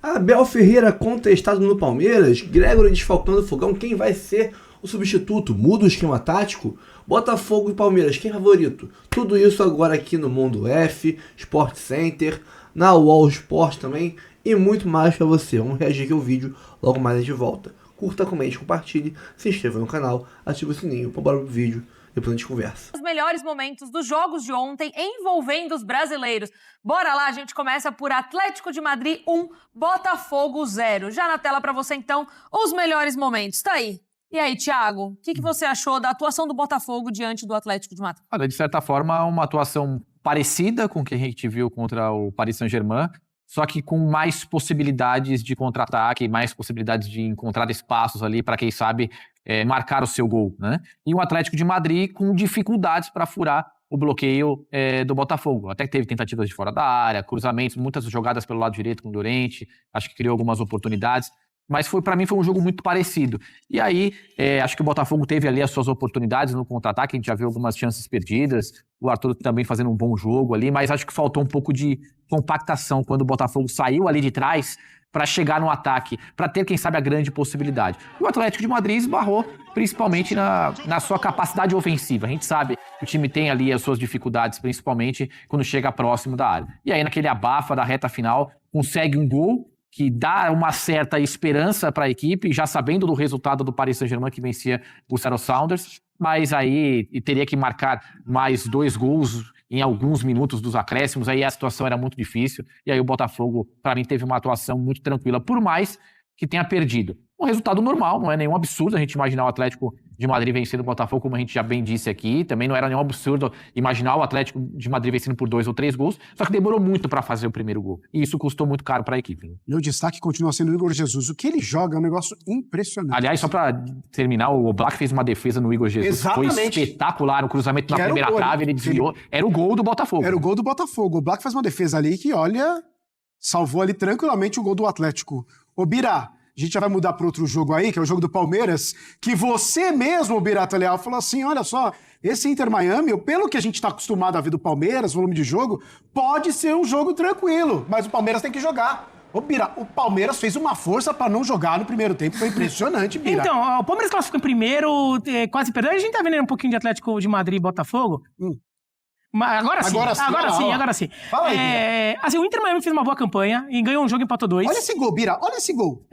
Abel Ferreira contestado no Palmeiras, Gregory desfalcando o Fogão, quem vai ser o substituto? Muda o esquema tático? Botafogo e Palmeiras, quem é favorito? Tudo isso agora aqui no Mundo F, Sport Center, na UOL Sport também e muito mais pra você. Vamos reagir aqui ao vídeo, logo mais a gente volta. Curta, comente, compartilhe, se inscreva no canal, ative o sininho, bora pro vídeo. Depois a gente conversa. Os melhores momentos dos jogos de ontem envolvendo os brasileiros. Bora lá, a gente começa por Atlético de Madrid 1, Botafogo 0. Já na tela pra você, então, os melhores momentos. Tá aí. E aí, Thiago, o que você achou da atuação do Botafogo diante do Atlético de Madrid? Olha, de certa forma, uma atuação parecida com o que a gente viu contra o Paris Saint-Germain, só que com mais possibilidades de contra-ataque, mais possibilidades de encontrar espaços ali para, quem sabe, marcar o seu gol, né? E um Atlético de Madrid com dificuldades para furar o bloqueio do Botafogo. Até teve tentativas de fora da área, cruzamentos, muitas jogadas pelo lado direito com o Llorente, acho que criou algumas oportunidades. Mas para mim foi um jogo muito parecido. E aí, acho que o Botafogo teve ali as suas oportunidades no contra-ataque, a gente já viu algumas chances perdidas, o Arthur também fazendo um bom jogo ali, mas acho que faltou um pouco de compactação quando o Botafogo saiu ali de trás para chegar no ataque, para ter, quem sabe, a grande possibilidade. E o Atlético de Madrid esbarrou principalmente na sua capacidade ofensiva. A gente sabe que o time tem ali as suas dificuldades, principalmente quando chega próximo da área. E aí, naquele abafa da reta final, consegue um gol que dá uma certa esperança para a equipe, já sabendo do resultado do Paris Saint-Germain, que vencia o Seattle Sounders, mas aí teria que marcar mais 2 gols em alguns minutos dos acréscimos, aí a situação era muito difícil, e aí o Botafogo, para mim, teve uma atuação muito tranquila, por mais que tenha perdido. Um resultado normal, não é nenhum absurdo a gente imaginar o Atlético de Madrid vencendo o Botafogo, como a gente já bem disse aqui, também não era nenhum absurdo imaginar o Atlético de Madrid vencendo por 2 ou 3 gols, só que demorou muito para fazer o primeiro gol, e isso custou muito caro para a equipe. Meu destaque continua sendo o Igor Jesus, o que ele joga é um negócio impressionante. Aliás, só para terminar, o Oblak fez uma defesa no Igor Jesus, exatamente, foi espetacular, o cruzamento na primeira trave, ele desviou, era o gol do Botafogo. Era o gol do Botafogo, o Oblak faz uma defesa ali que, olha, salvou ali tranquilamente o gol do Atlético. Ô Bira, a gente já vai mudar para outro jogo aí, que é o jogo do Palmeiras, que você mesmo, Birata Leal, falou assim, olha só, esse Inter Miami, pelo que a gente está acostumado a ver do Palmeiras, volume de jogo, pode ser um jogo tranquilo, mas o Palmeiras tem que jogar. Ô, Bira, o Palmeiras fez uma força para não jogar no primeiro tempo, foi impressionante, Bira. Então, o Palmeiras classificou em primeiro, quase perdeu, a gente tá vendo um pouquinho de Atlético de Madrid e Botafogo. Agora sim. Agora sim. Fala aí, assim, o Inter Miami fez uma boa campanha e ganhou um jogo e empatou 2. Olha esse gol, Bira, olha esse gol.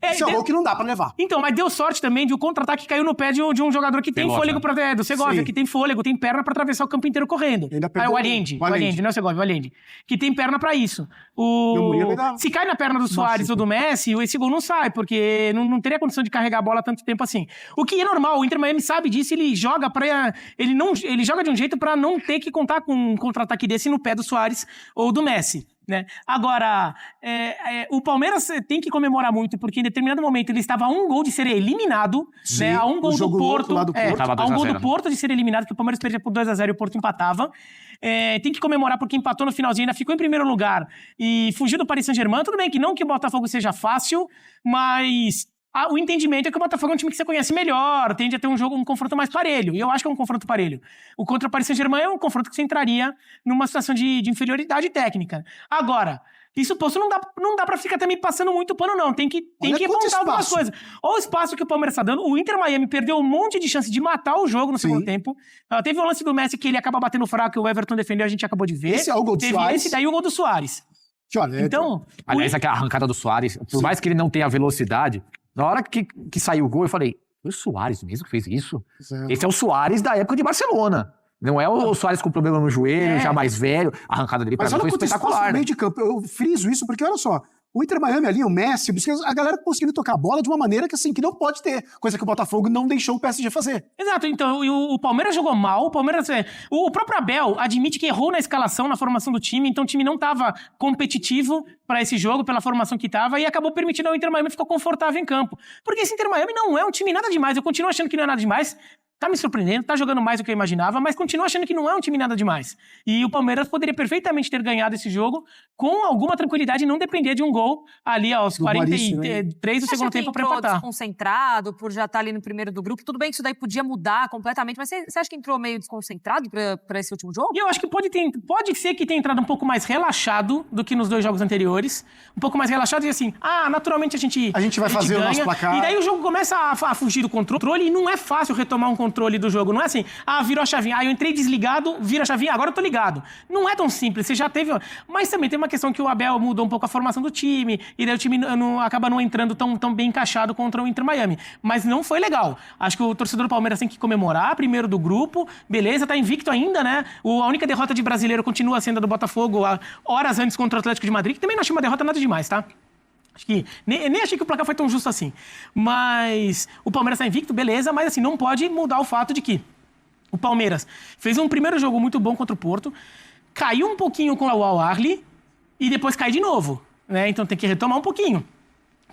Esse é um gol que não dá pra levar. Então, mas deu sorte também de o contra-ataque caiu no pé de um jogador que tem fôlego pra... do Segovia, que tem fôlego, tem perna pra atravessar o campo inteiro correndo. O Allende, não é o Segovia, o Allende. Que tem perna pra isso. Se cai na perna do Suárez ou do Messi, esse gol não sai, porque não teria condição de carregar a bola tanto tempo assim. O que é normal, o Inter Miami sabe disso, ele joga pra... Ele joga de um jeito pra não ter que contar com um contra-ataque desse no pé do Suárez ou do Messi. Né? Agora, o Palmeiras tem que comemorar muito, porque em determinado momento ele estava a um gol de ser eliminado, né? A um gol do Porto, a um gol do Porto de ser eliminado, que o Palmeiras perdia por 2-0 e o Porto empatava. Tem que comemorar porque empatou no finalzinho, ainda ficou em primeiro lugar e fugiu do Paris Saint-Germain. Tudo bem que não que o Botafogo seja fácil, mas... o entendimento é que o Botafogo é um time que você conhece melhor, tende a ter um confronto mais parelho. E eu acho que é um confronto parelho. O contra o Paris Saint-Germain é um confronto que você entraria numa situação de inferioridade técnica. Agora, isso posto não dá pra ficar também passando muito pano, não. Tem que apontar algumas coisas. Olha o espaço que o Palmeiras tá dando. O Inter Miami perdeu um monte de chance de matar o jogo no segundo tempo. Teve o lance do Messi que ele acaba batendo fraco, que o Everton defendeu, a gente acabou de ver. Esse é o gol do Suárez. Esse daí o gol do Suárez. Então... Aliás, aquela arrancada do Suárez, por mais que ele não tenha velocidade... Na hora que saiu o gol, eu falei, foi o Suárez mesmo que fez isso? Esse é o Suárez da época de Barcelona. Não é o Suárez com problema no joelho, já mais velho. A arrancada dele pra mim foi espetacular. No meio de campo, eu friso isso porque, olha só, o Inter Miami ali, o Messi, a galera conseguindo tocar a bola de uma maneira que, assim, que não pode ter. Coisa que o Botafogo não deixou o PSG fazer. Exato, então, o Palmeiras jogou mal, o Palmeiras... O próprio Abel admite que errou na escalação, na formação do time, então o time não estava competitivo para esse jogo, pela formação que estava, e acabou permitindo ao Inter Miami ficar confortável em campo. Porque esse Inter Miami não é um time nada demais, eu continuo achando que não é nada demais. tá me surpreendendo, tá jogando mais do que eu imaginava, mas continuo achando que não é um time nada demais. E o Palmeiras poderia perfeitamente ter ganhado esse jogo com alguma tranquilidade e não depender de um gol ali aos 43 do segundo tempo para empatar. Desconcentrado por já estar ali no primeiro do grupo? Tudo bem que isso daí podia mudar completamente, mas você acha que entrou meio desconcentrado para esse último jogo? E eu acho que pode ser que tenha entrado um pouco mais relaxado do que nos 2 jogos anteriores. Um pouco mais relaxado e assim, naturalmente a gente vai fazer ganha, o nosso placar. E daí o jogo começa a fugir do controle e não é fácil retomar um controle do jogo. Não é assim, virou a chavinha, eu entrei desligado, vira a chavinha, agora eu tô ligado. Não é tão simples, você já teve... Mas também tem uma questão que o Abel mudou um pouco a formação do time, e daí o time acaba não entrando tão bem encaixado contra o Inter Miami. Mas não foi legal. Acho que o torcedor do Palmeiras tem que comemorar, primeiro do grupo, beleza, tá invicto ainda, né? A única derrota de brasileiro continua sendo a do Botafogo, horas antes contra o Atlético de Madrid, que também não achei uma derrota nada demais, tá? Acho que nem achei que o placar foi tão justo assim. Mas o Palmeiras tá invicto, beleza, mas assim, não pode mudar o fato de que o Palmeiras fez um primeiro jogo muito bom contra o Porto, caiu um pouquinho com o Al-Ahly e depois cai de novo, né? Então tem que retomar um pouquinho.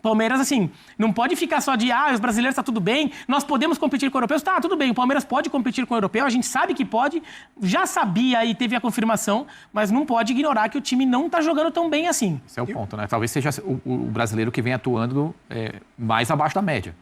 Palmeiras, assim, não pode ficar só de os brasileiros tá tudo bem, nós podemos competir com europeus. Tá, tudo bem, o Palmeiras pode competir com o europeu, a gente sabe que pode, já sabia e teve a confirmação, mas não pode ignorar que o time não tá jogando tão bem assim. Esse é o ponto, né? Talvez seja o brasileiro que vem atuando mais abaixo da média.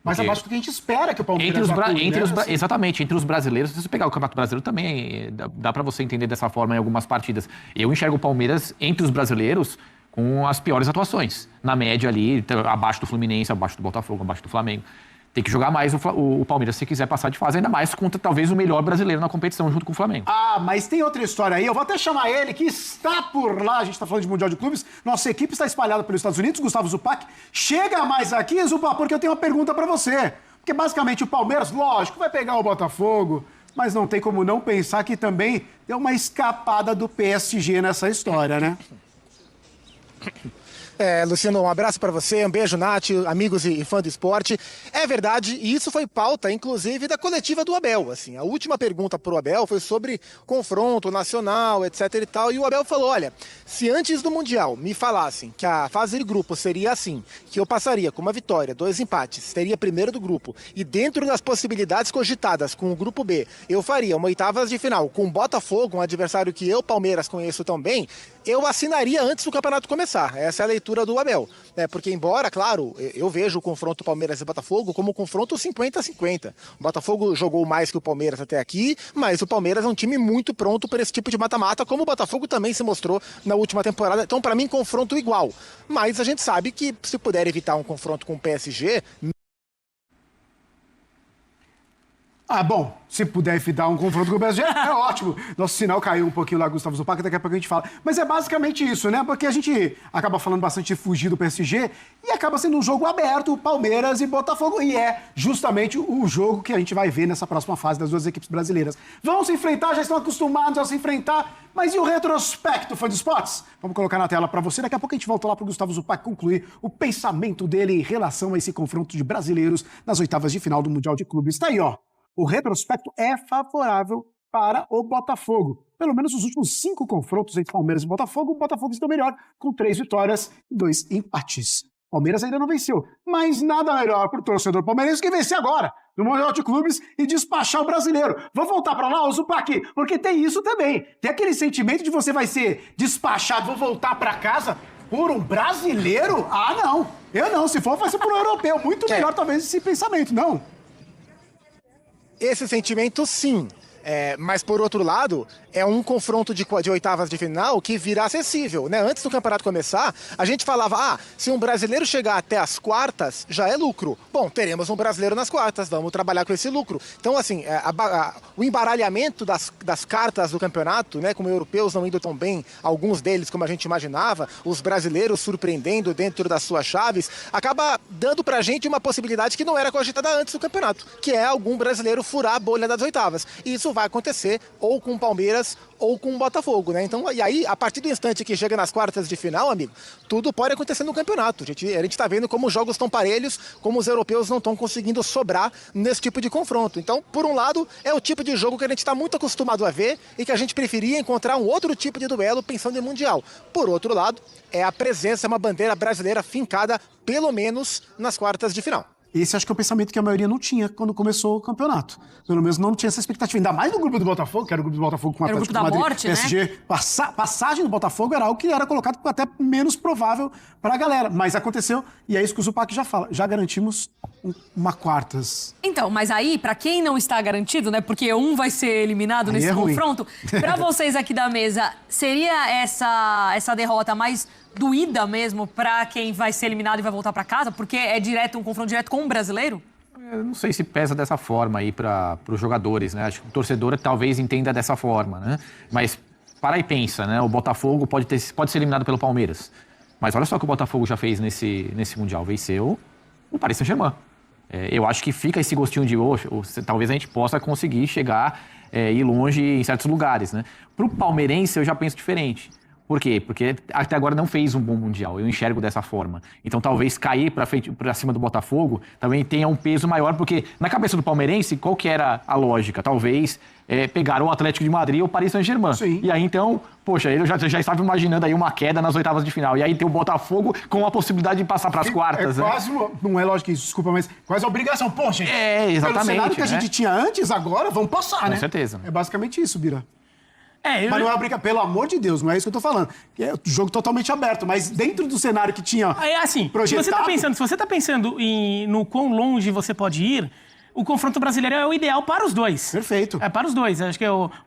Mais abaixo do que a gente espera que o Palmeiras atue, Exatamente, entre os brasileiros, se você pegar o Campeonato Brasileiro também, dá para você entender dessa forma em algumas partidas. Eu enxergo o Palmeiras entre os brasileiros com as piores atuações. Na média ali, abaixo do Fluminense, abaixo do Botafogo, abaixo do Flamengo. Tem que jogar mais o Palmeiras se quiser passar de fase, ainda mais contra talvez o melhor brasileiro na competição, junto com o Flamengo. Mas tem outra história aí, eu vou até chamar ele, que está por lá, a gente está falando de Mundial de Clubes, nossa equipe está espalhada pelos Estados Unidos, Gustavo Zupac. Chega mais aqui, Zupac, porque eu tenho uma pergunta para você. Porque basicamente o Palmeiras, lógico, vai pegar o Botafogo, mas não tem como não pensar que também deu uma escapada do PSG nessa história, né? Luciano, um abraço para você, um beijo, Nath, amigos e fã do esporte. É verdade, e isso foi pauta, inclusive, da coletiva do Abel. Assim, a última pergunta pro Abel foi sobre confronto nacional, etc e tal, e o Abel falou, olha, se antes do Mundial me falassem que a fase de grupo seria assim, que eu passaria com uma vitória, 2 empates, seria primeiro do grupo, e dentro das possibilidades cogitadas com o grupo B, eu faria uma oitavas de final com o Botafogo, um adversário que eu, Palmeiras, conheço tão bem, eu assinaria antes do campeonato começar. Essa é a leitura do Abel. Porque embora, claro, eu vejo o confronto Palmeiras e Botafogo como um confronto 50-50. O Botafogo jogou mais que o Palmeiras até aqui, mas o Palmeiras é um time muito pronto para esse tipo de mata-mata, como o Botafogo também se mostrou na última temporada. Então, para mim, confronto igual. Mas a gente sabe que se puder evitar um confronto com o PSG... Bom, se puder evitar um confronto com o PSG, é ótimo. Nosso sinal caiu um pouquinho lá, Gustavo Zupac, daqui a pouco a gente fala. Mas é basicamente isso, né? Porque a gente acaba falando bastante de fugir do PSG e acaba sendo um jogo aberto, Palmeiras e Botafogo. E é justamente o jogo que a gente vai ver nessa próxima fase das duas equipes brasileiras. Vão se enfrentar, já estão acostumados a se enfrentar. Mas e o retrospecto, fã de esportes? Vamos colocar na tela para você. Daqui a pouco a gente volta lá para o Gustavo Zupac concluir o pensamento dele em relação a esse confronto de brasileiros nas oitavas de final do Mundial de Clubes. Está aí, ó. O retrospecto é favorável para o Botafogo. Pelo menos os últimos 5 confrontos entre Palmeiras e Botafogo, o Botafogo está melhor, com 3 vitórias e 2 empates. Palmeiras ainda não venceu, mas nada melhor para o torcedor palmeirense que vencer agora, no Mundial de Clubes, e despachar o brasileiro. Vou voltar para lá, Zupac, porque tem isso também. Tem aquele sentimento de você vai ser despachado, vou voltar para casa por um brasileiro? Não. Eu não. Se for, vai ser por um europeu. Muito melhor, talvez, esse pensamento, não? Esse sentimento, sim. Mas, por outro lado, é um confronto de oitavas de final que virá acessível, né? Antes do campeonato começar, a gente falava, se um brasileiro chegar até as quartas, já é lucro. Bom, teremos um brasileiro nas quartas, vamos trabalhar com esse lucro. Então, assim, o embaralhamento das cartas do campeonato, né? Como europeus não indo tão bem, alguns deles, como a gente imaginava, os brasileiros surpreendendo dentro das suas chaves, acaba dando pra gente uma possibilidade que não era cogitada antes do campeonato, que é algum brasileiro furar a bolha das oitavas. E isso vai acontecer ou com o Palmeiras ou com o Botafogo, né? Então, e aí, a partir do instante que chega nas quartas de final, amigo, tudo pode acontecer no campeonato. A gente tá vendo como os jogos estão parelhos, como os europeus não estão conseguindo sobrar nesse tipo de confronto. Então, por um lado, é o tipo de jogo que a gente está muito acostumado a ver e que a gente preferia encontrar um outro tipo de duelo pensando em Mundial. Por outro lado, é a presença, uma bandeira brasileira fincada, pelo menos, nas quartas de final. Esse acho que é o pensamento que a maioria não tinha quando começou o campeonato. Pelo menos não tinha essa expectativa. Ainda mais no grupo do Botafogo, que era o grupo do Botafogo com o Atlético de Madrid, morte, PSG. né? Passagem do Botafogo era algo que era colocado até menos provável para a galera. Mas aconteceu, e é isso que o Zupac já fala. Já garantimos uma quartas. Então, mas aí, pra quem não está garantido, né? Porque um vai ser eliminado nesse confronto, pra vocês aqui da mesa, seria essa derrota mais doída mesmo pra quem vai ser eliminado e vai voltar pra casa? Porque é um confronto direto com um brasileiro? Eu não sei se pesa dessa forma aí para os jogadores, né? Acho que o torcedor talvez entenda dessa forma, né? Mas para e pensa, né? O Botafogo pode ser eliminado pelo Palmeiras. Mas olha só o que o Botafogo já fez nesse Mundial. Venceu o Paris Saint-Germain. Eu acho que fica esse gostinho de hoje. Talvez a gente possa conseguir chegar e ir longe em certos lugares, né? Para o palmeirense eu já penso diferente. Por quê? Porque até agora não fez um bom Mundial, eu enxergo dessa forma. Então talvez cair para cima do Botafogo também tenha um peso maior, porque na cabeça do palmeirense, qual que era a lógica? Talvez pegar o Atlético de Madrid ou o Paris Saint-Germain. Sim. E aí então, poxa, eu já estava imaginando aí uma queda nas oitavas de final. E aí tem o Botafogo com a possibilidade de passar para as quartas. Quase, não é lógico isso, desculpa, mas quase a obrigação. Pô, gente, exatamente. pelo cenário que a gente tinha antes, agora vamos passar, né? Com certeza. É basicamente isso, Bira. Mas não é uma briga, pelo amor de Deus, não é isso que eu tô falando. É um jogo totalmente aberto, mas dentro do cenário que tinha assim, projetado... se você tá pensando no quão longe você pode ir, o confronto brasileiro é o ideal para os dois. Perfeito. É para os dois.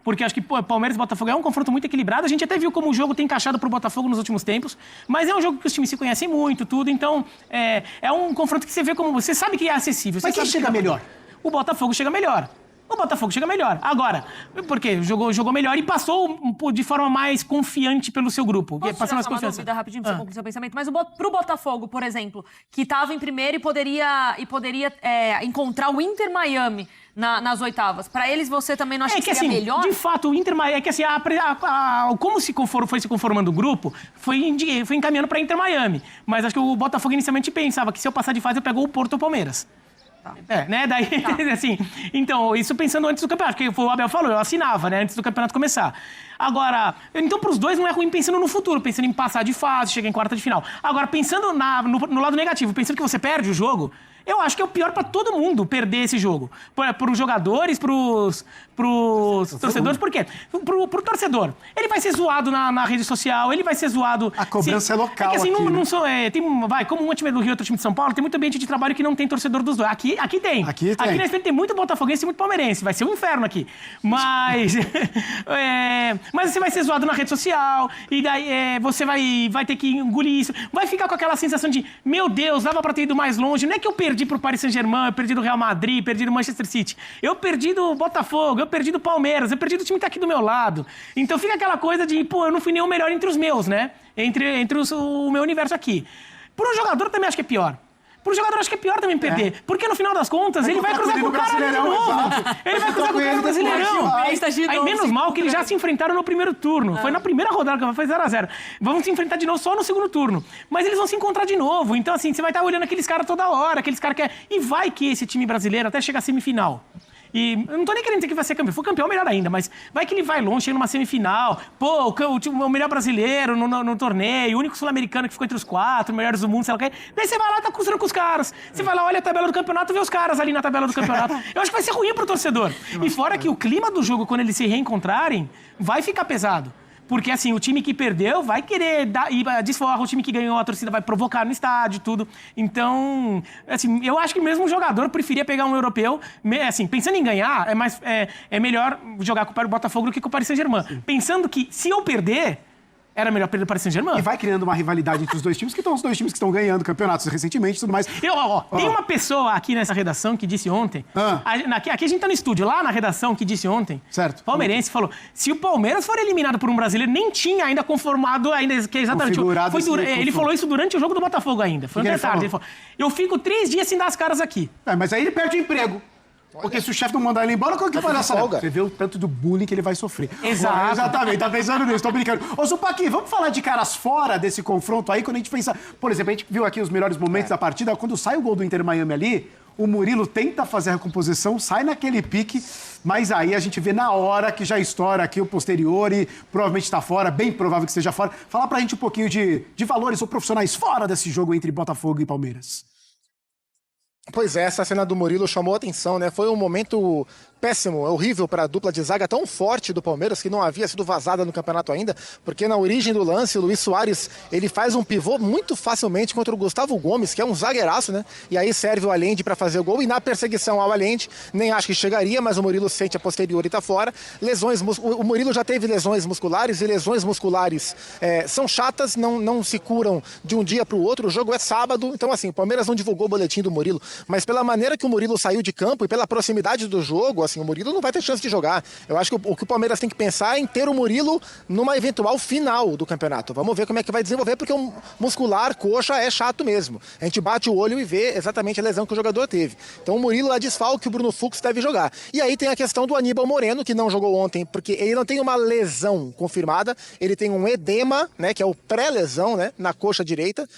Porque acho que Palmeiras e Botafogo é um confronto muito equilibrado. A gente até viu como o jogo tem encaixado pro Botafogo nos últimos tempos, mas é um jogo que os times se conhecem muito, tudo. Então, é um confronto que você vê como... Você sabe que é acessível. Mas quem chega melhor? O Botafogo chega melhor. Agora, porque jogou melhor e passou de forma mais confiante pelo seu grupo. Posso tirar uma dúvida rapidinho pra você concluir seu pensamento? Mas pro Botafogo, por exemplo, que estava em primeiro e poderia encontrar o Inter Miami nas oitavas. Pra eles, você também não acha que seria melhor? De fato, o Inter Miami... É que assim, como foi se conformando o grupo, foi encaminhando pra Inter Miami. Mas acho que o Botafogo inicialmente pensava que se eu passar de fase, eu pego o Porto ou o Palmeiras. Tá. Né? Daí, assim, então, isso pensando antes do campeonato, porque o Abel falou, eu assinava, né, antes do campeonato começar. Agora, então pros dois não é ruim pensando no futuro, pensando em passar de fase, chegar em quarta de final. Agora, pensando no lado negativo, pensando que você perde o jogo, eu acho que é o pior pra todo mundo perder esse jogo. Pros jogadores, pros torcedores, por quê? Pro torcedor. Ele vai ser zoado na rede social, ele vai ser zoado... A cobrança é local. É que assim, aqui, como um time do Rio e outro time de São Paulo, tem muito ambiente de trabalho que não tem torcedor dos dois. Aqui tem. Aqui na frente tem muito botafoguense e muito palmeirense. Vai ser um inferno aqui. Mas... mas você vai ser zoado na rede social, e daí você vai ter que engolir isso. Vai ficar com aquela sensação de, meu Deus, dava pra ter ido mais longe. Não é que eu perdi pro Paris Saint-Germain, eu perdi do Real Madrid, perdi do Manchester City. Eu perdi do Botafogo, eu perdi do Palmeiras, eu perdi do time que tá aqui do meu lado. Então fica aquela coisa de, eu não fui nem o melhor entre os meus, né? Entre o meu universo aqui. Pro jogador também acho que é pior. Pro jogador acho que é pior também perder. Porque no final das contas, ele vai cruzar com o cara de novo. Ele vai cruzar com o cara do Brasileirão. Aí menos mal que eles já se enfrentaram no primeiro turno. Foi na primeira rodada que foi 0-0. Vamos se enfrentar de novo só no segundo turno. Mas eles vão se encontrar de novo. Então assim, você vai estar olhando aqueles caras toda hora, aqueles caras que... E vai que esse time brasileiro até chega à semifinal. E eu não tô nem querendo dizer que vai ser campeão. Se for campeão, melhor ainda. Mas vai que ele vai longe, chega numa semifinal. Pô, o melhor brasileiro no torneio, o único sul-americano que ficou entre os 4 melhores do mundo, sei lá o que. Daí você vai lá e tá cruzando com os caras. Você vai lá, olha a tabela do campeonato, vê os caras ali na tabela do campeonato. Eu acho que vai ser ruim pro torcedor. E fora que o clima do jogo, quando eles se reencontrarem, vai ficar pesado. Porque, assim, o time que perdeu vai querer ir desforra, o time que ganhou, a torcida vai provocar no estádio, tudo. Então, assim, eu acho que mesmo o jogador preferia pegar um europeu, assim, pensando em ganhar, é melhor jogar com o Botafogo do que com o Paris Saint-Germain. Pensando que, se eu perder, era melhor perder o Paris Saint-Germain. E vai criando uma rivalidade entre os dois times, que estão os dois times que estão ganhando campeonatos recentemente e tudo mais. Tem uma pessoa aqui nessa redação que disse ontem... Aqui a gente tá no estúdio, lá na redação que disse ontem... Certo. Palmeirense falou, se o Palmeiras for eliminado por um brasileiro, nem tinha ainda conformado, que é exatamente... Ele falou isso durante o jogo do Botafogo ainda. Foi ontem à tarde. Ele falou, eu fico 3 dias sem dar as caras aqui. Mas aí ele perde o emprego. Porque se o chefe não mandar ele embora, como que vai dar folga? Você vê o tanto do bullying que ele vai sofrer. Exatamente, tá pensando nisso, tô brincando. Ô, Zupac, vamos falar de caras fora desse confronto aí, quando a gente pensa... Por exemplo, a gente viu aqui os melhores momentos da partida, quando sai o gol do Inter Miami ali, o Murilo tenta fazer a recomposição, sai naquele pique, mas aí a gente vê na hora que já estoura aqui o posterior e provavelmente tá fora, bem provável que esteja fora. Fala pra gente um pouquinho de valores ou profissionais fora desse jogo entre Botafogo e Palmeiras. Pois é, essa cena do Murilo chamou a atenção, né? Foi um momento péssimo, horrível para a dupla de zaga tão forte do Palmeiras, que não havia sido vazada no campeonato ainda, porque na origem do lance, o Luiz Soares, ele faz um pivô muito facilmente contra o Gustavo Gomes, que é um zagueiraço, né? E aí serve o Allende para fazer o gol, e na perseguição ao Allende, nem acho que chegaria, mas o Murilo sente a posterior e tá fora. O Murilo já teve lesões musculares, e lesões musculares são chatas, não se curam de um dia para o outro, o jogo é sábado, então assim, o Palmeiras não divulgou o boletim do Murilo, mas pela maneira que o Murilo saiu de campo e pela proximidade do jogo, assim, o Murilo não vai ter chance de jogar. Eu acho que o que o Palmeiras tem que pensar é em ter o Murilo numa eventual final do campeonato. Vamos ver como é que vai desenvolver, porque o muscular, coxa, é chato mesmo. A gente bate o olho e vê exatamente a lesão que o jogador teve. Então o Murilo é desfalque, o Bruno Fux deve jogar. E aí tem a questão do Aníbal Moreno, que não jogou ontem, porque ele não tem uma lesão confirmada, ele tem um edema, né, que é o pré-lesão, né, na coxa direita.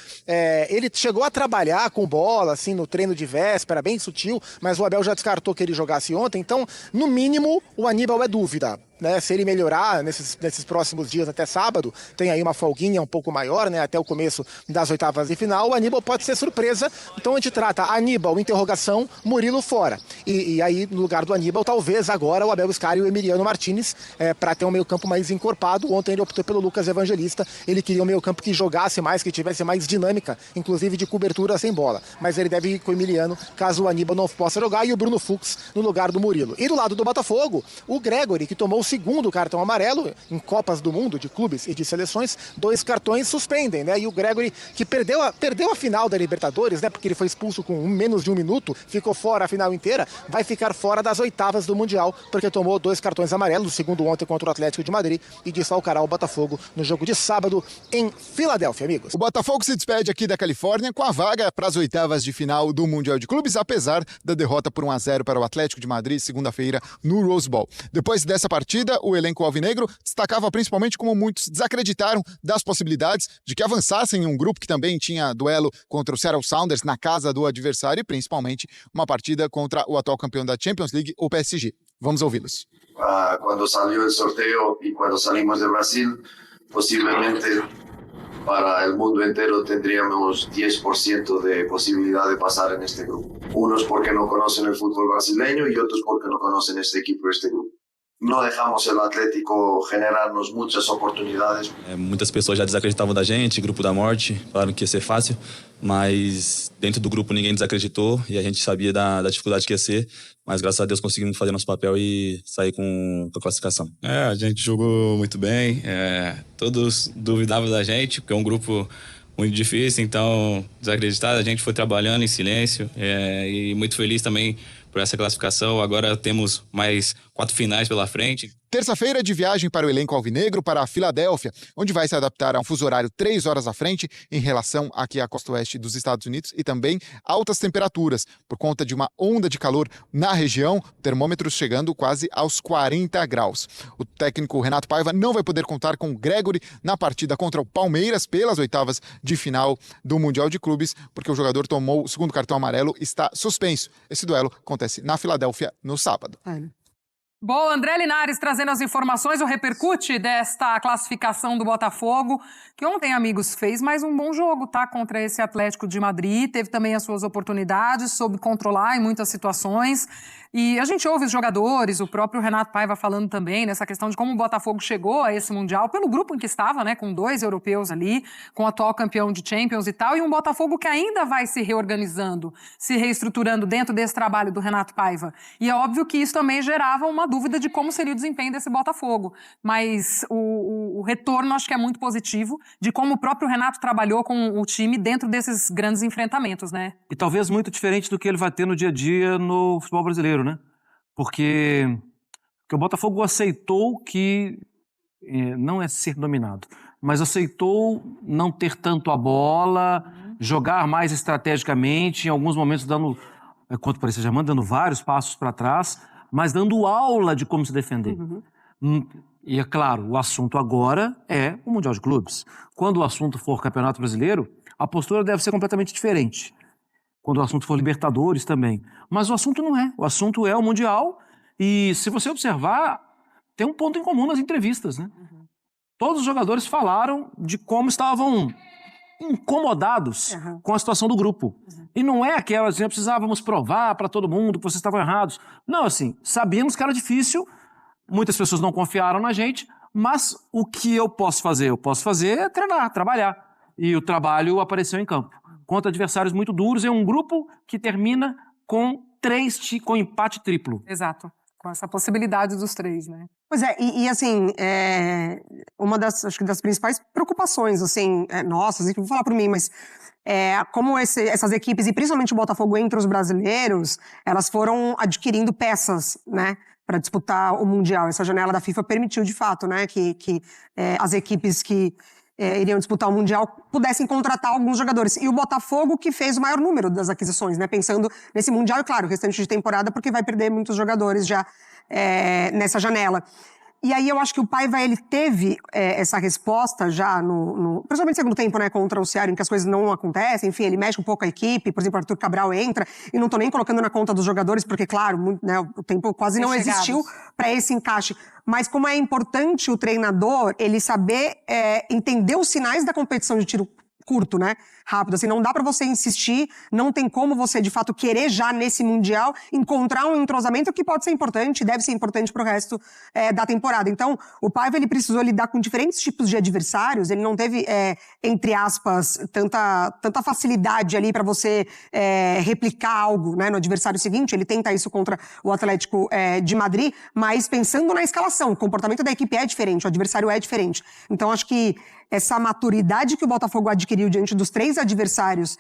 Ele chegou a trabalhar com bola, assim, no treino de véspera, bem sutil, mas o Abel já descartou que ele jogasse ontem, então, no mínimo, o Aníbal é dúvida. Né, se ele melhorar nesses próximos dias até sábado, tem aí uma folguinha um pouco maior, né, até o começo das oitavas de final, o Aníbal pode ser surpresa. Então a gente trata Aníbal, interrogação, Murilo fora. E aí, no lugar do Aníbal, talvez agora o Abel Scari e o Emiliano Martinez, para ter um meio campo mais encorpado. Ontem ele optou pelo Lucas Evangelista, ele queria um meio campo que jogasse mais, que tivesse mais dinâmica, inclusive de cobertura sem bola. Mas ele deve ir com o Emiliano, caso o Aníbal não possa jogar, e o Bruno Fux no lugar do Murilo. E do lado do Botafogo, o Gregory, que tomou o segundo cartão amarelo em Copas do Mundo de clubes e de seleções, 2 cartões suspendem, né? E o Gregory, que perdeu a final da Libertadores, né? Porque ele foi expulso com menos de 1 minuto, ficou fora a final inteira, vai ficar fora das oitavas do Mundial, porque tomou 2 cartões amarelos, o segundo ontem contra o Atlético de Madrid, e desfalcará o Botafogo no jogo de sábado em Filadélfia, amigos. O Botafogo se despede aqui da Califórnia com a vaga para as oitavas de final do Mundial de Clubes, apesar da derrota por 1-0 para o Atlético de Madrid, segunda-feira, no Rose Bowl. Depois dessa partida, o elenco alvinegro destacava principalmente como muitos desacreditaram das possibilidades de que avançassem em um grupo que também tinha duelo contra o Seattle Sounders na casa do adversário e principalmente uma partida contra o atual campeão da Champions League, o PSG. Vamos ouvi-los. Quando salió el sorteo y cuando salimos de Brasil, posiblemente para el mundo entero tendríamos 10% de posibilidad de pasar en este grupo. Unos porque no conocen el fútbol brasileño y otros porque no conocen este equipo y este grupo. Não deixamos o Atlético generar-nos muitas oportunidades. Muitas pessoas já desacreditavam da gente, grupo da morte, falaram que ia ser fácil, mas dentro do grupo ninguém desacreditou e a gente sabia da dificuldade que ia ser, mas graças a Deus conseguimos fazer nosso papel e sair com a classificação. A gente jogou muito bem, todos duvidavam da gente, porque é um grupo muito difícil, então desacreditado, a gente foi trabalhando em silêncio e muito feliz também por essa classificação. Agora temos mais 4 finais pela frente. Terça-feira de viagem para o elenco alvinegro para a Filadélfia, onde vai se adaptar a um fuso horário 3 horas à frente em relação aqui à costa oeste dos Estados Unidos e também altas temperaturas por conta de uma onda de calor na região, termômetros chegando quase aos 40 graus. O técnico Renato Paiva não vai poder contar com o Gregory na partida contra o Palmeiras pelas oitavas de final do Mundial de Clubes, porque o jogador tomou o segundo cartão amarelo e está suspenso. Esse duelo acontece na Filadélfia no sábado. Bom, André Linares trazendo as informações, o repercute desta classificação do Botafogo, que ontem, amigos, fez mais um bom jogo, tá? Contra esse Atlético de Madrid, teve também as suas oportunidades, soube controlar em muitas situações. E a gente ouve os jogadores, o próprio Renato Paiva falando também nessa questão de como o Botafogo chegou a esse Mundial, pelo grupo em que estava, né? Com 2 europeus ali, com o atual campeão de Champions e tal, e um Botafogo que ainda vai se reorganizando, se reestruturando dentro desse trabalho do Renato Paiva. E é óbvio que isso também gerava uma dúvida de como seria o desempenho desse Botafogo. Mas o retorno acho que é muito positivo de como o próprio Renato trabalhou com o time dentro desses grandes enfrentamentos, né? E talvez muito diferente do que ele vai ter no dia a dia no futebol brasileiro, né? Porque o Botafogo aceitou que não é ser dominado, mas aceitou não ter tanto a bola, jogar mais estrategicamente, em alguns momentos dando, quanto Paris Saint-Germain, dando vários passos para trás, mas dando aula de como se defender. E é claro, o assunto agora é o Mundial de Clubes. Quando o assunto for Campeonato Brasileiro, a postura deve ser completamente diferente. Quando o assunto for Libertadores também. Mas o assunto não é. O assunto é o Mundial. E se você observar, tem um ponto em comum nas entrevistas, né? Todos os jogadores falaram de como estavam incomodados com a situação do grupo. E não é aquela, assim, precisávamos provar para todo mundo que vocês estavam errados. Não, assim, sabíamos que era difícil, muitas pessoas não confiaram na gente, mas o que eu posso fazer? Eu posso fazer é treinar, trabalhar. E o trabalho apareceu em campo. Contra adversários muito duros, é um grupo que termina com empate triplo. Exato. Com essa possibilidade dos 3, né? Pois é, assim, uma acho que das principais preocupações, assim, nossas, vou falar por mim, mas como essas equipes, e principalmente o Botafogo entre os brasileiros, elas foram adquirindo peças, né, para disputar o Mundial. Essa janela da FIFA permitiu, de fato, né, que as equipes que iriam disputar o Mundial pudessem contratar alguns jogadores. E o Botafogo que fez o maior número das aquisições, né? Pensando nesse Mundial e, claro, o restante de temporada, porque vai perder muitos jogadores já nessa janela. E aí eu acho que o Paiva, ele teve essa resposta já principalmente no segundo tempo, né, contra o Ceará, em que as coisas não acontecem, enfim, ele mexe um pouco a equipe, por exemplo, o Arthur Cabral entra, e não tô nem colocando na conta dos jogadores, porque, claro, né, o tempo quase não existiu para esse encaixe. Mas como é importante o treinador, ele saber entender os sinais da competição de tiro curto, né? Rápido, assim, não dá pra você insistir, não tem como você, de fato, querer já nesse Mundial encontrar um entrosamento que pode ser importante, deve ser importante pro resto da temporada. Então, o Paiva, ele precisou lidar com diferentes tipos de adversários, ele não teve, entre aspas, tanta facilidade ali pra você replicar algo, né, no adversário seguinte. Ele tenta isso contra o Atlético de Madrid, mas pensando na escalação, o comportamento da equipe é diferente, o adversário é diferente. Então, acho que essa maturidade que o Botafogo adquiriu diante dos 3 adversários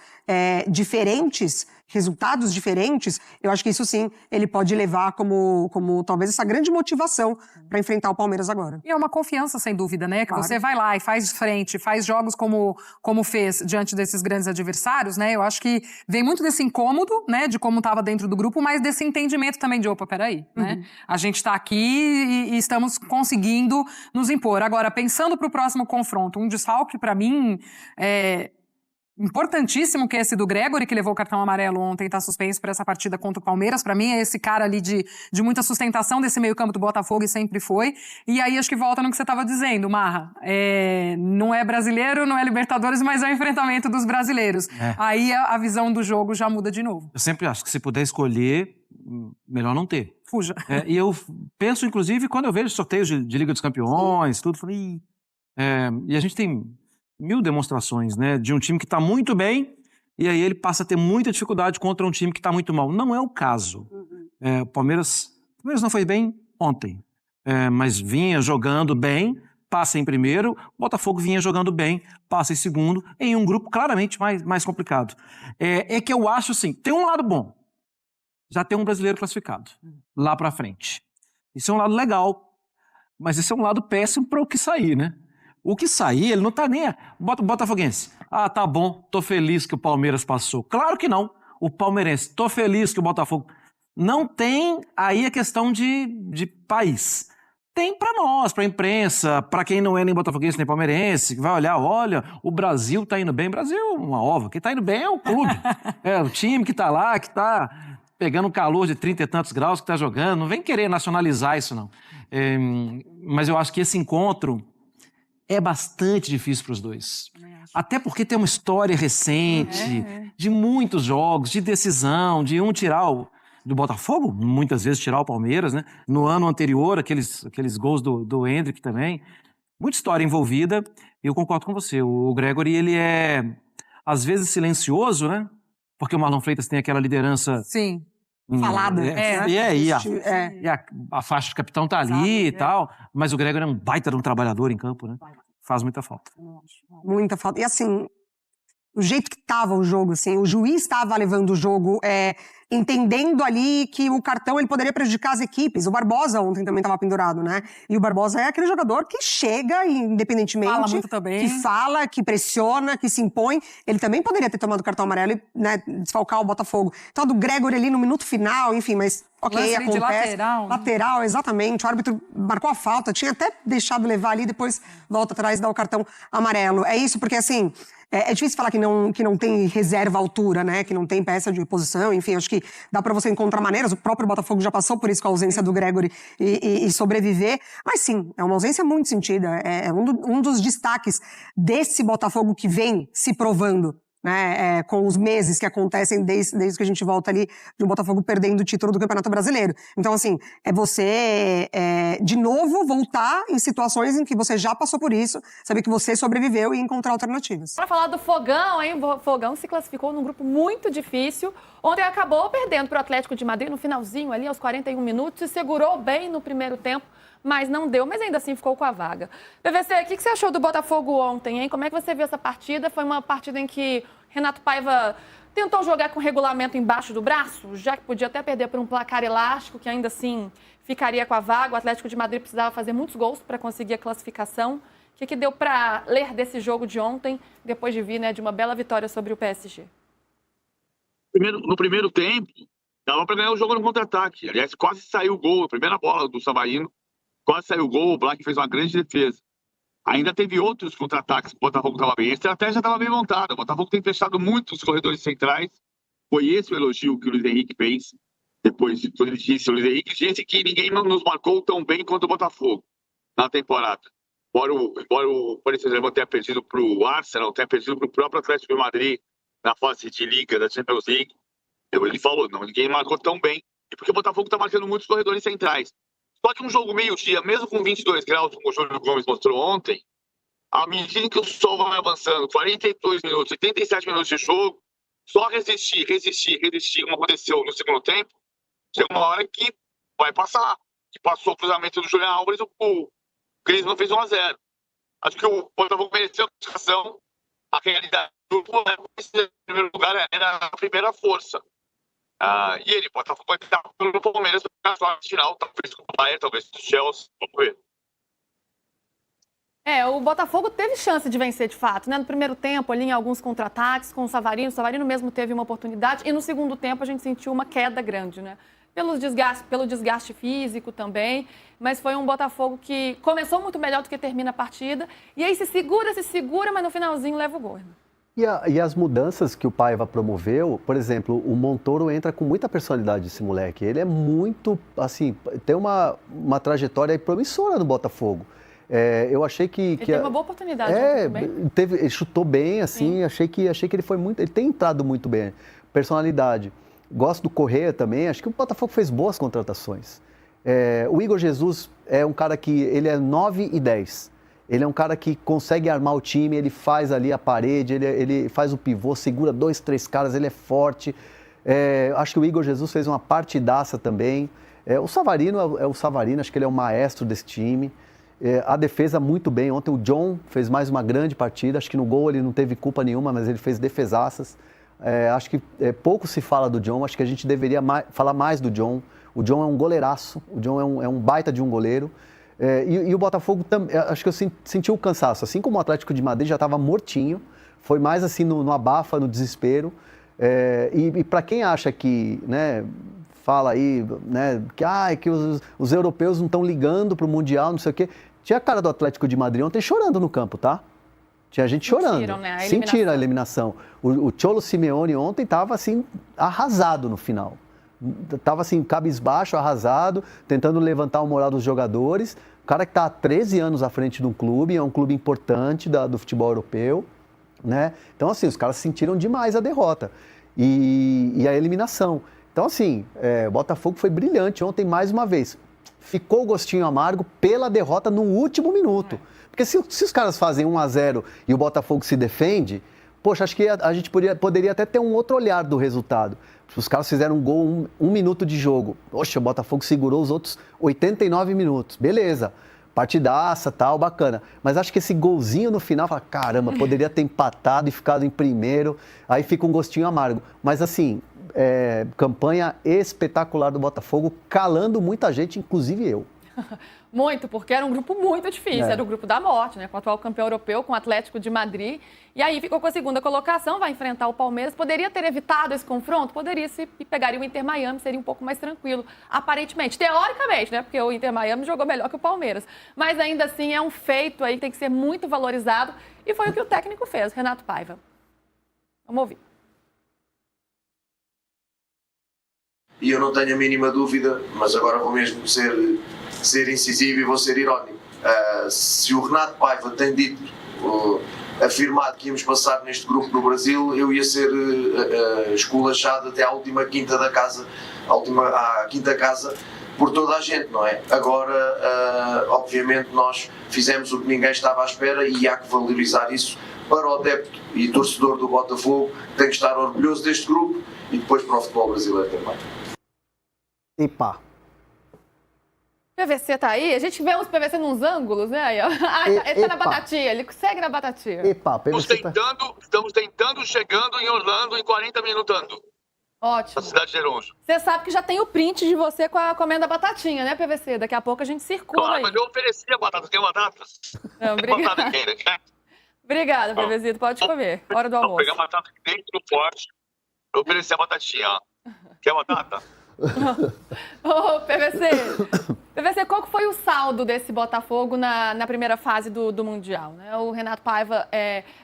diferentes, resultados diferentes, eu acho que isso sim, ele pode levar como talvez essa grande motivação para enfrentar o Palmeiras agora. E é uma confiança, sem dúvida, né? Que você vai lá e faz frente, faz jogos como fez diante desses grandes adversários, né? Eu acho que vem muito desse incômodo, né? De como estava dentro do grupo, mas desse entendimento também de, opa, peraí, né? A gente está aqui e estamos conseguindo nos impor. Agora, pensando para o próximo confronto, um desfalque para mim importantíssimo, que é esse do Gregori, que levou o cartão amarelo ontem, está suspenso para essa partida contra o Palmeiras. Para mim é esse cara ali de muita sustentação desse meio campo do Botafogo, e sempre foi. E aí acho que volta no que você estava dizendo, Marra. Não é brasileiro, não é Libertadores, mas é o enfrentamento dos brasileiros. Aí a visão do jogo já muda de novo. Eu sempre acho que se puder escolher, melhor não ter. Fuja. E eu penso, inclusive, quando eu vejo sorteios de Liga dos Campeões, tudo, falei... e a gente tem 1000 demonstrações, né, de um time que está muito bem e aí ele passa a ter muita dificuldade contra um time que está muito mal. Não é o caso. O Palmeiras não foi bem ontem, mas vinha jogando bem, passa em primeiro. O Botafogo vinha jogando bem, passa em segundo, em um grupo claramente mais complicado. É que eu acho assim, tem um lado bom. Já tem um brasileiro classificado lá para frente. Isso é um lado legal, mas esse é um lado péssimo para o que sair, né? O que sair, ele não tá nem... Botafoguense. Ah, tá bom, tô feliz que o Palmeiras passou. Claro que não. O palmeirense, tô feliz que o Botafogo... Não tem aí a questão de país. Tem pra nós, pra imprensa, pra quem não é nem botafoguense nem palmeirense, que vai olhar, olha, o Brasil tá indo bem. O Brasil é uma ova. Quem tá indo bem é o clube. O time que tá lá, que tá pegando calor de 30 e tantos graus, que tá jogando. Não vem querer nacionalizar isso, não. Mas eu acho que esse encontro... é bastante difícil para os dois. Até porque tem uma história recente de muitos jogos, de decisão, de tirar do Botafogo, muitas vezes tirar o Palmeiras, né? No ano anterior, aqueles gols do Hendrick também. Muita história envolvida. E eu concordo com você. O Gregori, ele é, às vezes, silencioso, né? Porque o Marlon Freitas tem aquela liderança... Sim. Falada. E a faixa de capitão tá ali e tal, mas o Gregori é um baita de um trabalhador em campo, né? Faz muita falta. Muita falta. E assim, o jeito que tava o jogo, assim, o juiz estava levando o jogo, entendendo ali que o cartão ele poderia prejudicar as equipes. O Barbosa ontem também estava pendurado, né? E o Barbosa é aquele jogador que chega, independentemente, fala muito também, que fala, que pressiona, que se impõe. Ele também poderia ter tomado o cartão amarelo e, né, desfalcar o Botafogo. Então, do Gregori ali no minuto final, enfim, mas ok, acontece. De lateral. Lateral, exatamente. O árbitro marcou a falta, tinha até deixado levar ali, depois volta atrás e dá o cartão amarelo. É isso, porque assim... É difícil falar que não tem reserva à altura, né? Que não tem peça de reposição, enfim, acho que que dá para você encontrar maneiras, o próprio Botafogo já passou por isso com a ausência do Gregory e sobreviver, mas sim, é uma ausência muito sentida, é um dos destaques desse Botafogo que vem se provando, né, com os meses que acontecem desde que a gente volta ali do Botafogo perdendo o título do Campeonato Brasileiro. Então, assim, é você, de novo, voltar em situações em que você já passou por isso, saber que você sobreviveu e encontrar alternativas. Para falar do Fogão, hein? O Fogão se classificou num grupo muito difícil. Ontem acabou perdendo para o Atlético de Madrid no finalzinho ali, aos 41 minutos, se segurou bem no primeiro tempo, mas não deu, mas ainda assim ficou com a vaga. PVC, o que você achou do Botafogo ontem, hein? Como é que você viu essa partida? Foi uma partida em que Renato Paiva tentou jogar com o regulamento embaixo do braço, já que podia até perder por um placar elástico, que ainda assim ficaria com a vaga. O Atlético de Madrid precisava fazer muitos gols para conseguir a classificação. O que deu para ler desse jogo de ontem, depois de vir, né, de uma bela vitória sobre o PSG? No primeiro tempo, dava para ganhar o jogo no contra-ataque. Aliás, quase saiu o gol, a primeira bola do Savarino. Quase saiu o gol, o Black fez uma grande defesa. Ainda teve outros contra-ataques que o Botafogo estava bem. A estratégia estava bem montada. O Botafogo tem fechado muito os corredores centrais. Foi esse o elogio que o Luiz Henrique fez. Depois, quando ele disse, o Luiz Henrique disse que ninguém nos marcou tão bem quanto o Botafogo na temporada. Embora o Paris Saint-Germain tenha perdido para o Arsenal, tenha perdido para o próprio Atlético de Madrid na fase de Liga da Champions League. Ele falou, não, ninguém marcou tão bem. E porque o Botafogo está marcando muitos corredores centrais. Só que um jogo meio-dia, mesmo com 22 graus, como o Júlio Gomes mostrou ontem, à medida que o sol vai avançando, 42 minutos, 87 minutos de jogo, só resistir, como aconteceu no segundo tempo, chega uma hora que vai passar. Que passou o cruzamento do Julián Álvares, o Cris não fez 1-0. Acho que o Botafogo mereceu a classificação. A realidade do grupo, em primeiro lugar, era a primeira força. E ele, Botafogo vai estar no Palmeiras na final, talvez com o Bayern, talvez com o Chelsea, vamos ver. O Botafogo teve chance de vencer de fato, né? No primeiro tempo, ali em alguns contra-ataques com o Savarino mesmo teve uma oportunidade, e no segundo tempo a gente sentiu uma queda grande, né? Pelo desgaste físico também, mas foi um Botafogo que começou muito melhor do que termina a partida, e aí se segura, mas no finalzinho leva o gol, né? E as mudanças que o Paiva promoveu, por exemplo, o Montoro entra com muita personalidade esse moleque. Ele é muito, assim, tem uma trajetória promissora no Botafogo. Eu achei que... Ele teve uma boa oportunidade. Ele chutou bem, assim, achei que ele foi muito... Ele tem entrado muito bem. Personalidade. Gosto do Correa também, acho que o Botafogo fez boas contratações. O Igor Jesus é um cara que ele é 9 e 10. Ele é um cara que consegue armar o time, ele faz ali a parede, ele faz o pivô, segura 2, 3 caras, ele é forte. Acho que o Igor Jesus fez uma partidaça também. O Savarino é o Savarino, acho que ele é o maestro desse time. A defesa muito bem. Ontem o John fez mais uma grande partida. Acho que no gol ele não teve culpa nenhuma, mas ele fez defesaças. Acho que pouco se fala do John, acho que a gente deveria falar mais do John. O John é um goleiraço, o John é um baita de um goleiro. E o Botafogo, acho que eu senti o cansaço, assim como o Atlético de Madrid já estava mortinho, foi mais assim no abafa, no desespero. E para quem acha que, né, fala aí, né, que os europeus não estão ligando para o Mundial, não sei o quê, tinha a cara do Atlético de Madrid ontem chorando no campo, tá? Tinha gente chorando, sentiram a eliminação. O Cholo Simeone ontem estava assim, arrasado no final. Estava assim, cabisbaixo, arrasado, tentando levantar o moral dos jogadores. O cara que está há 13 anos à frente de um clube, é um clube importante do futebol europeu, né? Então, assim, os caras sentiram demais a derrota e a eliminação. Então, assim, o Botafogo foi brilhante ontem mais uma vez. Ficou o gostinho amargo pela derrota no último minuto. Porque se os caras fazem 1-0 e o Botafogo se defende, poxa, acho que a gente poderia até ter um outro olhar do resultado. Os caras fizeram um gol, um minuto de jogo. Poxa, o Botafogo segurou os outros 89 minutos. Beleza, partidaça, tal, bacana. Mas acho que esse golzinho no final, fala, caramba, poderia ter empatado e ficado em primeiro. Aí fica um gostinho amargo. Mas assim, campanha espetacular do Botafogo, calando muita gente, inclusive eu. Muito, porque era um grupo muito difícil, era o grupo da morte, né? Com o atual campeão europeu, com o Atlético de Madrid. E aí ficou com a segunda colocação, vai enfrentar o Palmeiras. Poderia ter evitado esse confronto? Poderia, se pegaria o Inter Miami, seria um pouco mais tranquilo, aparentemente. Teoricamente, né? Porque o Inter Miami jogou melhor que o Palmeiras. Mas ainda assim é um feito aí que tem que ser muito valorizado. E foi o que o técnico fez, Renato Paiva. Vamos ouvir. e eu não tenho a mínima dúvida, mas agora vou mesmo ser incisivo e vou ser irónico. Se o Renato Paiva tem dito, afirmado que íamos passar neste grupo no Brasil, eu ia ser esculachado até à última quinta da casa, à quinta casa, por toda a gente, não é? Agora, obviamente, nós fizemos o que ninguém estava à espera e há que valorizar isso para o adepto e torcedor do Botafogo, que tem que estar orgulhoso deste grupo e depois para o futebol brasileiro também. Epa. PVC tá aí? A gente vê uns PVC nos ângulos, né? Aí, ó. Ele tá na batatinha, ele segue na batatinha. Epa, PVC Estamos tentando, chegando em Orlando em 40 minutos andando. Ótimo. Na cidade de Heronjo. Você sabe que já tem o print de você comendo a batatinha, né, PVC? Daqui a pouco a gente circula claro, aí. Mas eu ofereci a batata. Tem batata? Não, obrigada. Obrigada, PVC. Pode comer. Hora do almoço. Vou pegar a batata dentro do pote. Eu ofereci a batatinha, ó. Quer batata? Ô, PVC, qual que foi o saldo desse Botafogo na primeira fase do Mundial? Né? O Renato Paiva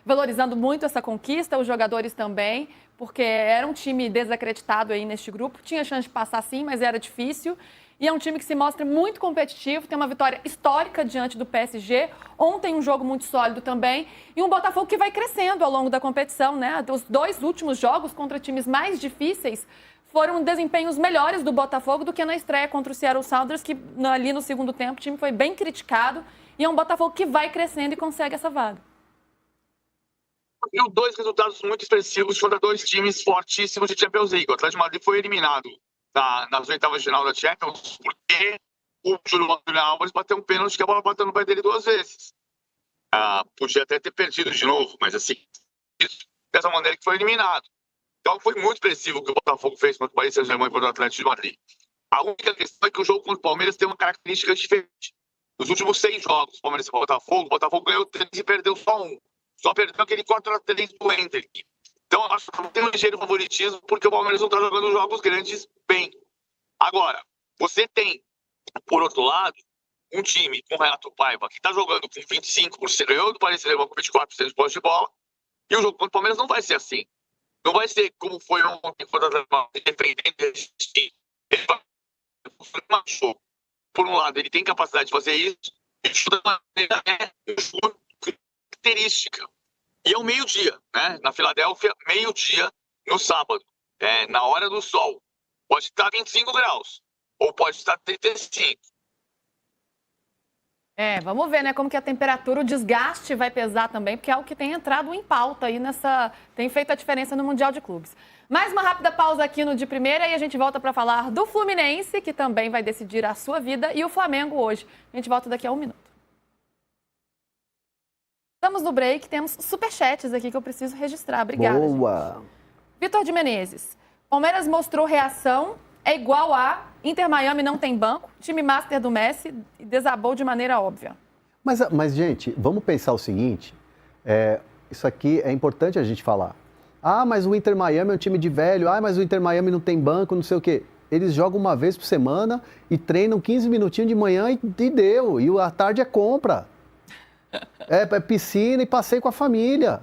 valorizando muito essa conquista, os jogadores também, porque era um time desacreditado aí neste grupo. Tinha chance de passar sim, mas era difícil. E é um time que se mostra muito competitivo, tem uma vitória histórica diante do PSG. Ontem um jogo muito sólido também. E um Botafogo que vai crescendo ao longo da competição, né? Os 2 últimos jogos contra times mais difíceis foram desempenhos melhores do Botafogo do que na estreia contra o Seattle Sounders, que ali no segundo tempo o time foi bem criticado. E é um Botafogo que vai crescendo e consegue essa vaga. Viu 2 resultados muito expressivos contra 2 times fortíssimos de Champions League. O Atlético de Madrid foi eliminado nas oitavas de final da Champions porque o Julián Alves bateu um pênalti que a bola bateu no pé dele 2 vezes. Podia até ter perdido de novo, mas assim, dessa maneira que foi eliminado. Então foi muito expressivo o que o Botafogo fez contra o Paris Saint-Germain e contra o Atlético de Madrid. A única questão é que o jogo contra o Palmeiras tem uma característica diferente. Nos últimos 6 jogos, Palmeiras e Botafogo, o Botafogo ganhou 3 e perdeu só 1. Só perdeu aquele 4-3 do Ender. Então, eu acho que tem um ligeiro favoritismo, porque o Palmeiras não está jogando jogos grandes bem. Agora, você tem, por outro lado, um time com o Renato Paiva, que está jogando com 25%, ganhou do Paris Saint-Germain com 24% de posse de bola, e o jogo contra o Palmeiras não vai ser assim. Não vai ser como foi ontem, quando a defendendo resistir. Ele vai fazer um jogo. Por um lado, ele tem capacidade de fazer isso, e de outra maneira característica. E é o meio-dia, né? Na Filadélfia, meio-dia, no sábado, na hora do sol. Pode estar 25 graus, ou pode estar 35. Vamos ver, né, como que a temperatura, o desgaste vai pesar também, porque é algo que tem entrado em pauta aí tem feito a diferença no Mundial de Clubes. Mais uma rápida pausa aqui no De Primeira e a gente volta para falar do Fluminense, que também vai decidir a sua vida, e o Flamengo hoje. A gente volta daqui a 1 minuto. Estamos no break, temos superchats aqui que eu preciso registrar. Obrigada, boa. Gente. Vitor de Menezes. Palmeiras mostrou reação, é igual a Inter Miami não tem banco, time master do Messi e desabou de maneira óbvia. Mas gente, vamos pensar o seguinte, isso aqui é importante a gente falar. Mas o Inter Miami é um time de velho, mas o Inter Miami não tem banco, não sei o quê. Eles jogam uma vez por semana e treinam 15 minutinhos de manhã e deu, e à tarde é compra. É piscina e passeio com a família.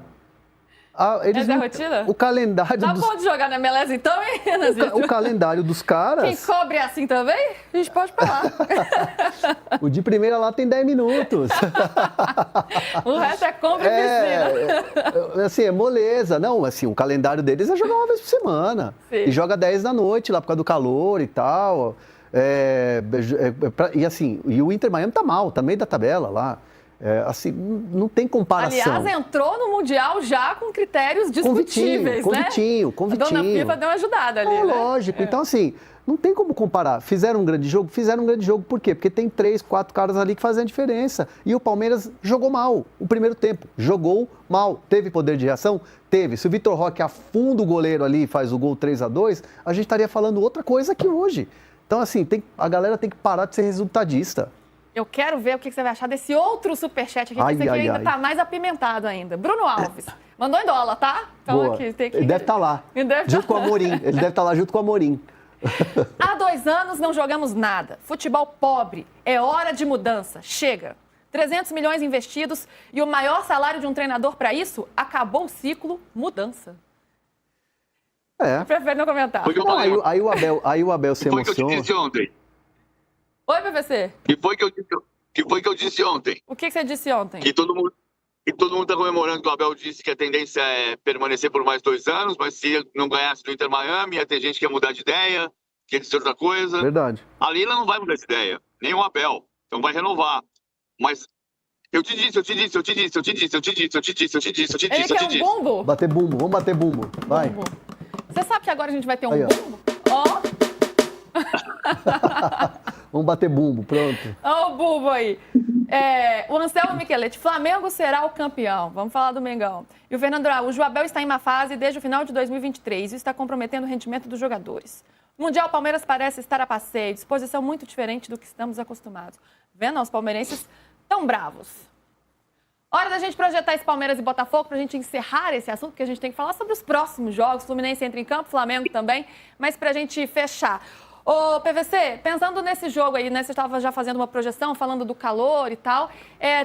Essa é a rotina? O calendário Tá bom de jogar na MLS então, hein, Renanzito? O calendário dos caras... Quem cobre assim também, a gente pode falar. O De Primeira lá tem 10 minutos. O resto é compra e piscina. Assim, é moleza. Não, assim, o calendário deles é jogar uma vez por semana. Sim. E joga 10 da noite lá por causa do calor e tal. E assim, e o Inter Miami tá mal, tá meio da tabela lá. Assim, não tem comparação. Aliás, entrou no Mundial já com critérios discutíveis, convitinho. A dona FIFA deu uma ajudada ali, né? Lógico. Então, assim, não tem como comparar. Fizeram um grande jogo? Fizeram um grande jogo. Por quê? Porque tem 3, 4 caras ali que fazem a diferença. E o Palmeiras jogou mal o primeiro tempo. Jogou mal. Teve poder de reação? Teve. Se o Vitor Roque afunda o goleiro ali e faz o gol 3-2, a gente estaria falando outra coisa aqui hoje. Então, assim, a galera tem que parar de ser resultadista. Eu quero ver o que você vai achar desse outro superchat aqui, que esse aqui ainda tá mais apimentado ainda. Bruno Alves. Mandou em dólar, tá? Então aqui tem que... Ele deve estar lá. Junto com o Amorim. Ele deve estar lá junto com o Amorim. Há 2 anos não jogamos nada. Futebol pobre. É hora de mudança. Chega. 300 milhões investidos e o maior salário de um treinador para isso? Acabou o ciclo. Mudança. Eu prefiro não comentar. Não, aí o Abel se Foi o que eu emociona. te disse ontem. Oi, PVC. Que foi que eu disse ontem. O que você disse ontem? Que todo mundo está comemorando que o Abel disse que a tendência é permanecer por mais 2 anos, mas se não ganhasse do Inter Miami, ia ter gente que ia mudar de ideia, que ia dizer outra coisa. Verdade. A Leila não vai mudar de ideia, nem o Abel. Então vai renovar. Mas eu te disse. Ele quer um bumbo? Bater bumbo, vamos bater bumbo. Vai. Você sabe que agora a gente vai ter um Aí, ó. bumbo? Ó. Vamos bater bumbo, pronto. Ó o bumbo aí. O Anselmo Micheletti, Flamengo será o campeão. Vamos falar do Mengão. E o Fernando Araújo, o Abel está em má fase desde o final de 2023 e está comprometendo o rendimento dos jogadores. O Mundial Palmeiras parece estar a passeio, disposição muito diferente do que estamos acostumados. Vendo, os palmeirenses tão bravos. Hora da gente projetar esse Palmeiras e Botafogo para a gente encerrar esse assunto, porque a gente tem que falar sobre os próximos jogos. Fluminense entra em campo, Flamengo também, mas para a gente fechar. Ô, PVC, pensando nesse jogo aí, né? Você estava já fazendo uma projeção, falando do calor e tal.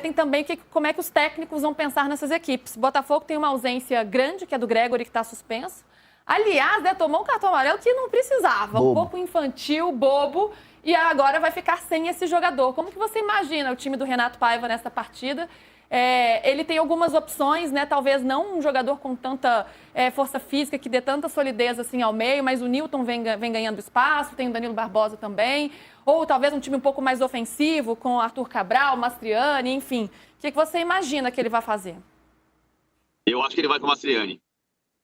Tem também como é que os técnicos vão pensar nessas equipes. Botafogo tem uma ausência grande, que é do Gregory, que está suspenso. Aliás, né, tomou um cartão amarelo que não precisava. Bobo. Um pouco infantil, bobo. E agora vai ficar sem esse jogador. Como que você imagina o time do Renato Paiva nessa partida? Ele tem algumas opções, né? Talvez não um jogador com tanta força física, que dê tanta solidez assim ao meio, mas o Nilton vem ganhando espaço, tem o Danilo Barbosa também. Ou talvez um time um pouco mais ofensivo, com Arthur Cabral, Mastriani, enfim. O que você imagina que ele vai fazer? Eu acho que ele vai com o Mastriani.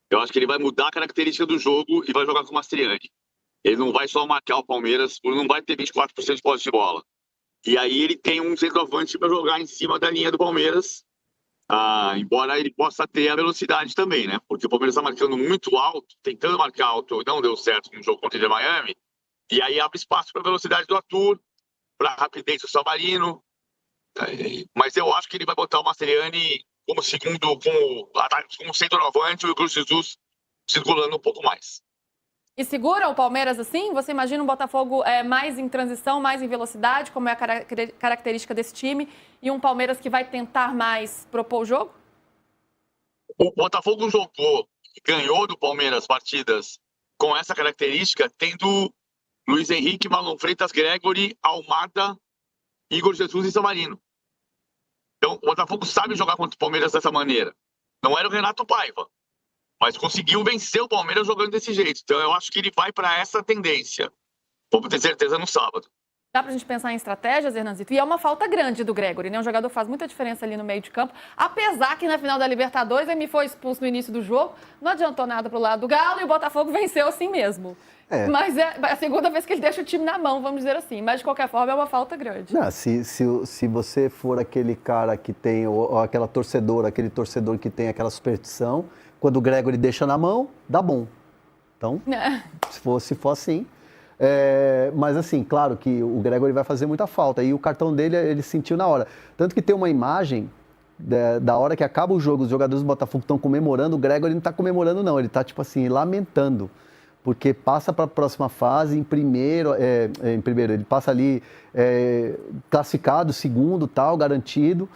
Eu acho que ele vai mudar a característica do jogo e vai jogar com o Mastriani. Ele não vai só marcar o Palmeiras, não vai ter 24% de posse de bola. E aí ele tem um centroavante para jogar em cima da linha do Palmeiras, embora ele possa ter a velocidade também, né? Porque o Palmeiras está marcando muito alto, tentando marcar alto, não deu certo no jogo contra o Inter Miami, e aí abre espaço para a velocidade do Arthur, para a rapidez do Savarino. Mas eu acho que ele vai botar o Mastriani como segundo, como centroavante, e o Igor Jesus circulando um pouco mais. E segura o Palmeiras assim? Você imagina um Botafogo mais em transição, mais em velocidade, como é a característica desse time, e um Palmeiras que vai tentar mais propor o jogo? O Botafogo jogou e ganhou do Palmeiras partidas com essa característica, tendo Luiz Henrique, Marlon Freitas, Gregory, Almada, Igor Jesus e Savarino. Então, o Botafogo sabe jogar contra o Palmeiras dessa maneira. Não era o Renato Paiva, mas conseguiu vencer o Palmeiras jogando desse jeito. Então, eu acho que ele vai para essa tendência. Vamos ter certeza no sábado. Dá pra gente pensar em estratégias, Hernanzito? E é uma falta grande do Gregory, né? Um jogador faz muita diferença ali no meio de campo. Apesar que na final da Libertadores ele me foi expulso no início do jogo, não adiantou nada pro lado do Galo e o Botafogo venceu assim mesmo. Mas é a segunda vez que ele deixa o time na mão, vamos dizer assim. Mas de qualquer forma é uma falta grande. Não, se você for aquele cara que tem, ou aquela torcedora, aquele torcedor que tem aquela superstição, quando o Gregory deixa na mão, dá bom. Então, se for assim... mas assim, claro que o Gregory vai fazer muita falta e o cartão dele ele sentiu na hora. Tanto que tem uma imagem da hora que acaba o jogo, os jogadores do Botafogo estão comemorando, o Gregory não está comemorando não, ele está tipo assim, lamentando, porque passa para a próxima fase em primeiro, ele passa ali classificado, segundo, tal, garantido,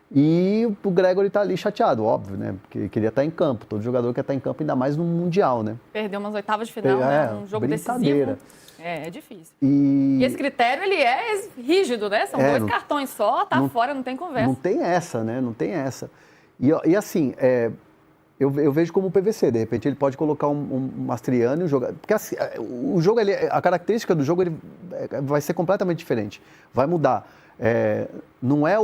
e o Gregory está ali chateado, óbvio, né? Porque queria estar em campo, todo jogador quer estar em campo, ainda mais no Mundial, né? Perdeu umas oitavas de final, né? Um jogo decisivo. É difícil. E esse critério, ele é rígido, né? São 2 cartões só, tá fora, não tem conversa. Não tem essa, né? Não tem essa. E assim, eu vejo como o PVC, de repente ele pode colocar um Mastriani e jogar. Porque assim, o jogo, a característica do jogo ele vai ser completamente diferente. Vai mudar. Não é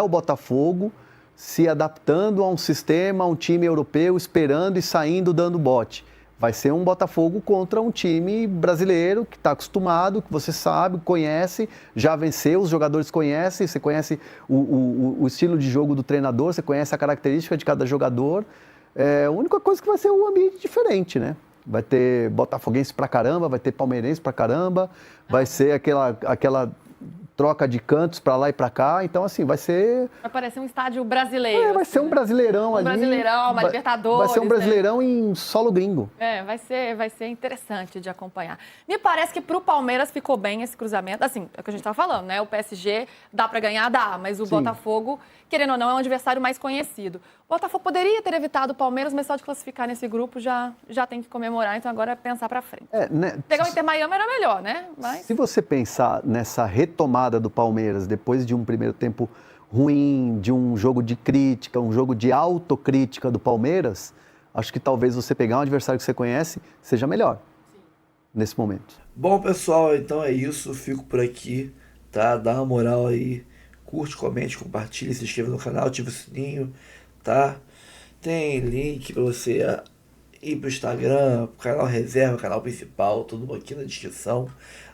o Botafogo se adaptando a um sistema, a um time europeu, esperando e saindo dando bote. Vai ser um Botafogo contra um time brasileiro que está acostumado, que você sabe, conhece, já venceu, os jogadores conhecem, você conhece o estilo de jogo do treinador, você conhece a característica de cada jogador. A única coisa que vai ser um ambiente diferente, né? Vai ter botafoguense pra caramba, vai ter palmeirense pra caramba, vai ser aquela troca de cantos para lá e para cá. Então, assim, vai ser... Vai parecer um estádio brasileiro. Vai ser um Brasileirão ali. Brasileirão, uma Libertadores. Vai ser um Brasileirão em solo gringo. Vai ser interessante de acompanhar. Me parece que pro Palmeiras ficou bem esse cruzamento. Assim, é o que a gente tava falando, né? O PSG dá para ganhar, dá. Mas o Botafogo, querendo ou não, é um adversário mais conhecido. O Botafogo poderia ter evitado o Palmeiras, mas só de classificar nesse grupo já tem que comemorar. Então agora é pensar para frente. Pegar o Inter Miami era melhor, né? Mas... Se você pensar nessa retomada do Palmeiras, depois de um primeiro tempo ruim, de um jogo de crítica, um jogo de autocrítica do Palmeiras, acho que talvez você pegar um adversário que você conhece seja melhor nesse momento. Bom, pessoal, então é isso. Fico por aqui, tá? Dá uma moral aí. Curte, comente, compartilhe, se inscreva no canal, ativa o sininho, tá? Tem link para você ir pro Instagram, pro canal reserva, canal principal, tudo aqui na descrição.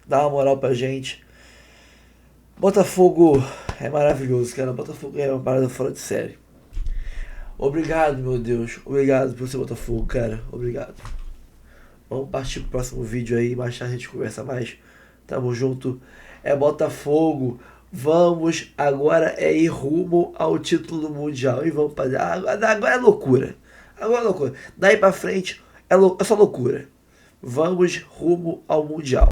Dá uma moral pra gente. Botafogo é maravilhoso, cara. Botafogo é uma parada fora de série. Obrigado, meu Deus. Obrigado por ser Botafogo, cara. Obrigado. Vamos partir pro próximo vídeo aí. Mais tarde a gente conversa mais. Tamo junto. É Botafogo. Vamos agora ir rumo ao título do Mundial. E vamos fazer. Agora é loucura. Agora é loucura. Daí pra frente é só loucura. Vamos rumo ao Mundial.